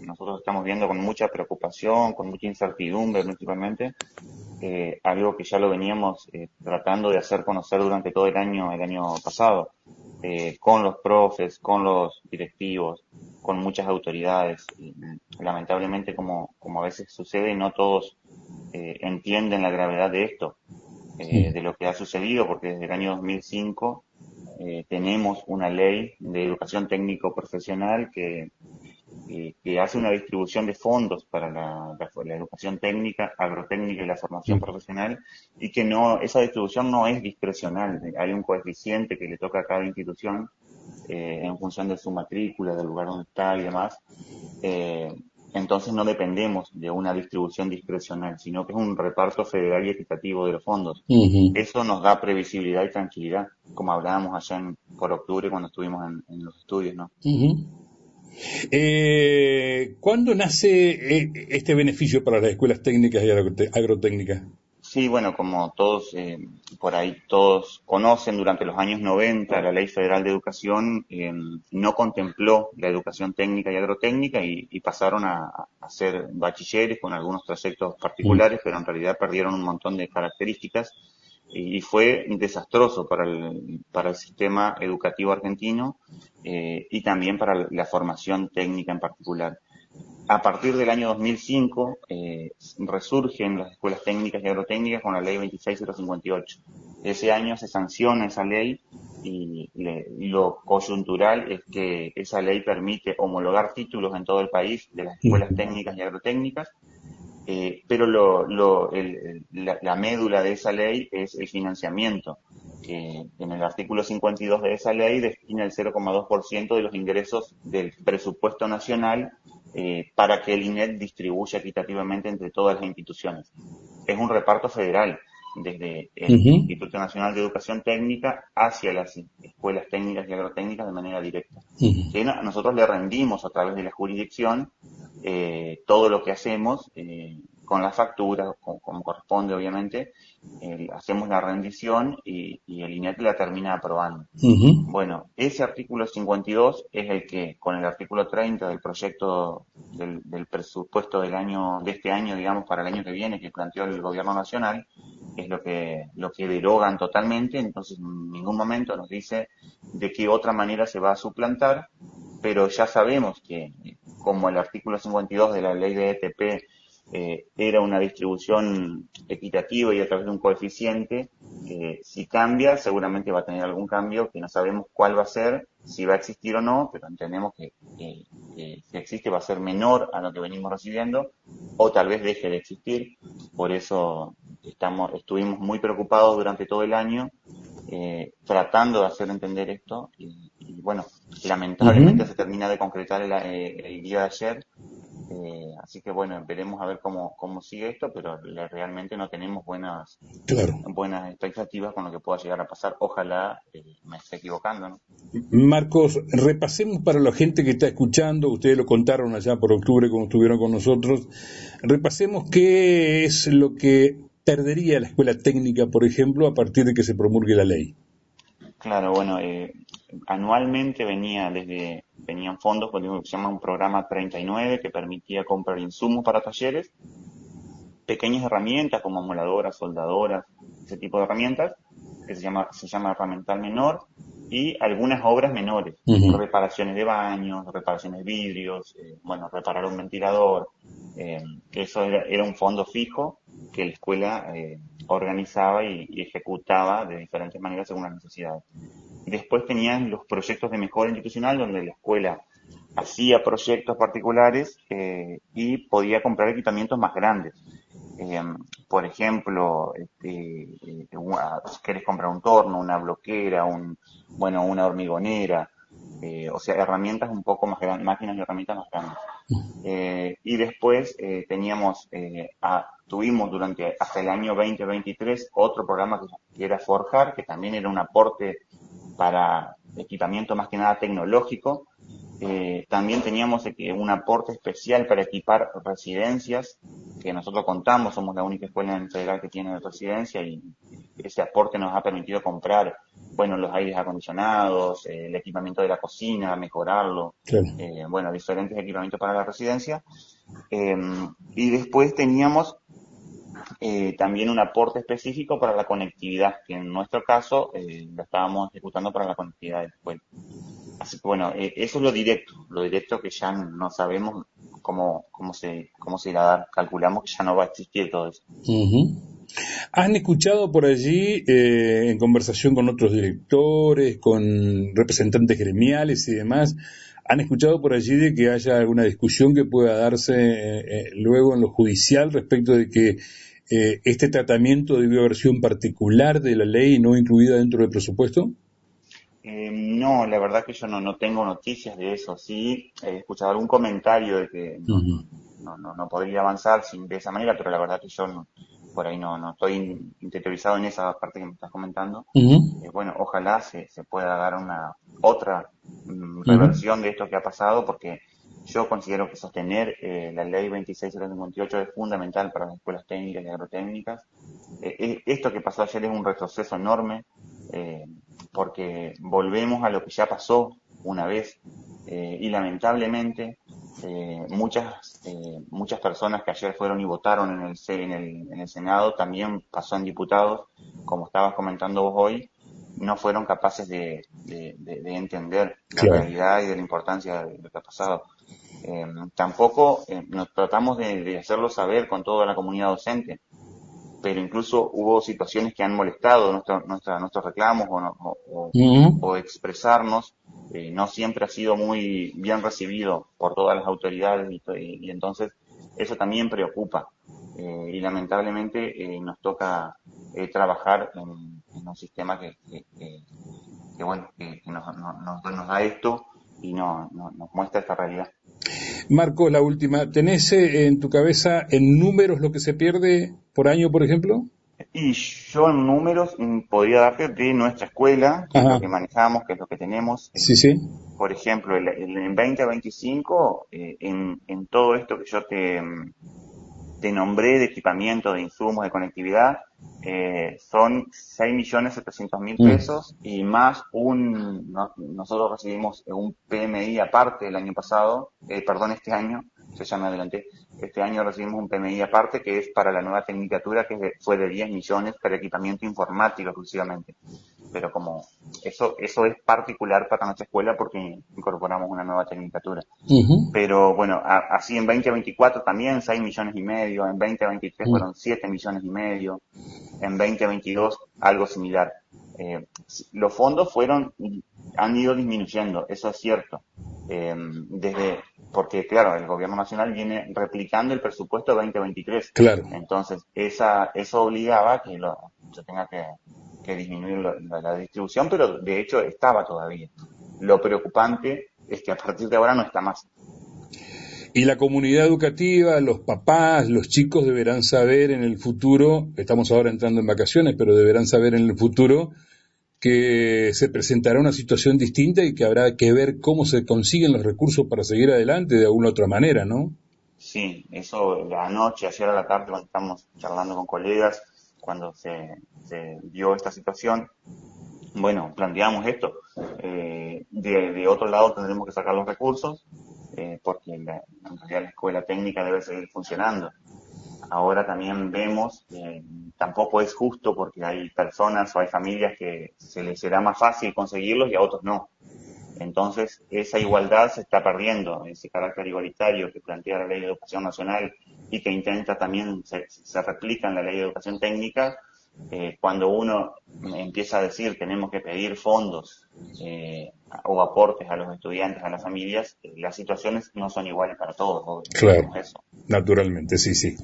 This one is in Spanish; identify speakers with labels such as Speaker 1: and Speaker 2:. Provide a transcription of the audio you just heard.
Speaker 1: nosotros estamos viendo con mucha preocupación, con mucha incertidumbre principalmente, algo que ya lo veníamos tratando de hacer conocer durante todo el año pasado, con los profes, con los directivos, con muchas autoridades. Y, lamentablemente, como a veces sucede, no todos entienden la gravedad de esto, de lo que ha sucedido, porque desde el año 2005 tenemos una ley de educación técnico profesional que hace una distribución de fondos para la educación técnica, agrotécnica y la formación profesional, y que esa distribución no es discrecional. Hay un coeficiente que le toca a cada institución en función de su matrícula, del lugar donde está y demás. Entonces no dependemos de una distribución discrecional, sino que es un reparto federal y equitativo de los fondos.
Speaker 2: Ujú.
Speaker 1: Eso nos da previsibilidad y tranquilidad, como hablábamos allá por octubre cuando estuvimos en los estudios, ¿no?
Speaker 2: Ujú. ¿Cuándo nace este beneficio para las escuelas técnicas y agrotécnicas?
Speaker 1: Sí, bueno, como todos, por ahí todos conocen, durante los años 90 la Ley Federal de Educación no contempló la educación técnica y agrotécnica y pasaron a ser bachilleres con algunos trayectos particulares, pero en realidad perdieron un montón de características y fue desastroso para el sistema educativo argentino y también para la formación técnica en particular. A partir del año 2005 resurgen las escuelas técnicas y agrotécnicas con la ley 26058. Ese año se sanciona esa ley y lo coyuntural es que esa ley permite homologar títulos en todo el país de las escuelas técnicas y agrotécnicas, pero la médula de esa ley es el financiamiento, que en el artículo 52 de esa ley destina el 0,2% de los ingresos del presupuesto nacional para que el INED distribuya equitativamente entre todas las instituciones. Es un reparto federal, desde el Instituto Nacional de Educación Técnica hacia las escuelas técnicas y agrotécnicas de manera directa. Que nosotros le rendimos a través de la jurisdicción todo lo que hacemos con la factura, como corresponde obviamente, hacemos la rendición y el INET la termina aprobando. Bueno, ese artículo 52 es el que, con el artículo 30 del proyecto del presupuesto de este año, digamos, para el año que viene, que planteó el gobierno nacional, es lo que derogan totalmente. Entonces en ningún momento nos dice de qué otra manera se va a suplantar, pero ya sabemos que, como el artículo 52 de la ley de ETP era una distribución equitativa y a través de un coeficiente, si cambia, seguramente va a tener algún cambio que no sabemos cuál va a ser, si va a existir o no, pero entendemos que si existe va a ser menor a lo que venimos recibiendo, o tal vez deje de existir. Por eso estuvimos muy preocupados durante todo el año, tratando de hacer entender esto, y bueno, lamentablemente se termina de concretar el día de ayer. Así que bueno, veremos a ver cómo sigue esto, pero realmente no tenemos buenas expectativas con lo que pueda llegar a pasar. Ojalá me esté equivocando, ¿no?
Speaker 2: Marcos, repasemos para la gente que está escuchando, ustedes lo contaron allá por octubre cuando estuvieron con nosotros, repasemos qué es lo que perdería la escuela técnica, por ejemplo, a partir de que se promulgue la ley.
Speaker 1: Claro, bueno, anualmente venían fondos con lo que se llama un programa 39 que permitía comprar insumos para talleres, pequeñas herramientas como amoladoras, soldadoras, ese tipo de herramientas, que se llama herramental menor, y algunas obras menores, reparaciones de baños, reparaciones de vidrios, reparar un ventilador, que eso era un fondo fijo que la escuela organizaba y ejecutaba de diferentes maneras según las necesidades. Y después tenían los proyectos de mejora institucional, donde la escuela hacía proyectos particulares y podía comprar equipamientos más grandes. Por ejemplo, si querés comprar un torno, una bloquera, una hormigonera, o sea, herramientas un poco más grandes, máquinas y herramientas más grandes. Y después tuvimos hasta el año 2023 otro programa que era Forjar, que también era un aporte para equipamiento más que nada tecnológico. También teníamos un aporte especial para equipar residencias, que nosotros contamos, somos la única escuela en federal que tiene residencia, y ese aporte nos ha permitido comprar bueno, los aires acondicionados, el equipamiento de la cocina, mejorarlo,
Speaker 2: claro.
Speaker 1: bueno, diferentes equipamientos para la residencia. Eh, y después teníamos también un aporte específico para la conectividad, que en nuestro caso lo estábamos ejecutando para la conectividad de la escuela. Así que bueno, eso es lo directo que ya no sabemos cómo se irá a dar. Calculamos que ya no va a existir todo eso.
Speaker 2: Ujú. ¿Han escuchado por allí, en conversación con otros directores, con representantes gremiales y demás, han escuchado por allí de que haya alguna discusión que pueda darse luego en lo judicial respecto de que este tratamiento debió haber sido en particular de la ley y no incluida dentro del presupuesto?
Speaker 1: No, la verdad que yo no tengo noticias de eso. Sí, he escuchado algún comentario de que
Speaker 2: Ujú.
Speaker 1: no podría avanzar de esa manera, pero la verdad que yo por ahí no estoy interiorizado en esa parte que me estás comentando.
Speaker 2: Ujú.
Speaker 1: Bueno, ojalá se pueda dar una otra
Speaker 2: Ujú.
Speaker 1: reversión de esto que ha pasado, porque yo considero que sostener la ley 26.058 es fundamental para las escuelas técnicas y agrotécnicas. Esto que pasó ayer es un retroceso enorme, eh, porque volvemos a lo que ya pasó una vez, y lamentablemente muchas personas que ayer fueron y votaron en el Senado, también pasó en diputados, como estabas comentando vos hoy, no fueron capaces de entender la
Speaker 2: Claro.
Speaker 1: realidad y de la importancia de lo que ha pasado. Tampoco nos tratamos de hacerlo saber con toda la comunidad docente, pero incluso hubo situaciones que han molestado nuestros reclamos
Speaker 2: Ujú.
Speaker 1: o expresarnos. No siempre ha sido muy bien recibido por todas las autoridades y entonces eso también preocupa. Y lamentablemente nos toca trabajar en un sistema que bueno, que nos da esto y nos muestra esta realidad.
Speaker 2: Marco, la última. ¿Tenés en tu cabeza en números lo que se pierde por año, por ejemplo?
Speaker 1: Y yo en números podría darte de nuestra escuela, que es lo
Speaker 2: Ajá.
Speaker 1: que manejamos, que es lo que tenemos.
Speaker 2: Sí, sí.
Speaker 1: Por ejemplo, en 2025, en todo esto que yo te nombré de equipamiento, de insumos, de conectividad, son 6.700.000
Speaker 2: Mm.
Speaker 1: pesos y más nosotros recibimos un PMI aparte el año pasado, perdón, este año, yo ya me adelanté, este año recibimos un PMI aparte que es para la nueva tecnicatura, fue de 10 millones para equipamiento informático exclusivamente. Pero como eso es particular para nuestra escuela porque incorporamos una nueva tecnicatura.
Speaker 2: Ujú.
Speaker 1: Pero bueno, así en 2024 también 6 millones y medio, en 2023
Speaker 2: Mm.
Speaker 1: fueron 7 millones y medio, en 2022 algo similar. Los fondos han ido disminuyendo, eso es cierto. Porque claro, el gobierno nacional viene replicando el presupuesto de 2023.
Speaker 2: Claro.
Speaker 1: Entonces, eso obligaba a que yo tenga que disminuir la distribución, pero de hecho estaba todavía. Lo preocupante es que a partir de ahora no está más.
Speaker 2: Y la comunidad educativa, los papás, los chicos deberán saber en el futuro, estamos ahora entrando en vacaciones, pero deberán saber en el futuro que se presentará una situación distinta y que habrá que ver cómo se consiguen los recursos para seguir adelante de alguna otra manera, ¿no?
Speaker 1: Sí, eso anoche, ayer a la tarde, cuando estamos charlando con colegas, cuando se dio esta situación, bueno, planteamos esto. De otro lado tendremos que sacar los recursos, porque en realidad la escuela técnica debe seguir funcionando. Ahora también vemos que tampoco es justo porque hay personas o hay familias que se les será más fácil conseguirlos y a otros no. Entonces, esa igualdad se está perdiendo, ese carácter igualitario que plantea la Ley de Educación Nacional y que intenta también, se replica en la Ley de Educación Técnica. Cuando uno empieza a decir tenemos que pedir fondos o aportes a los estudiantes, a las familias, las situaciones no son iguales para todos, obvio,
Speaker 2: Claro,
Speaker 1: sabemos eso.
Speaker 2: naturalmente, sí, sí.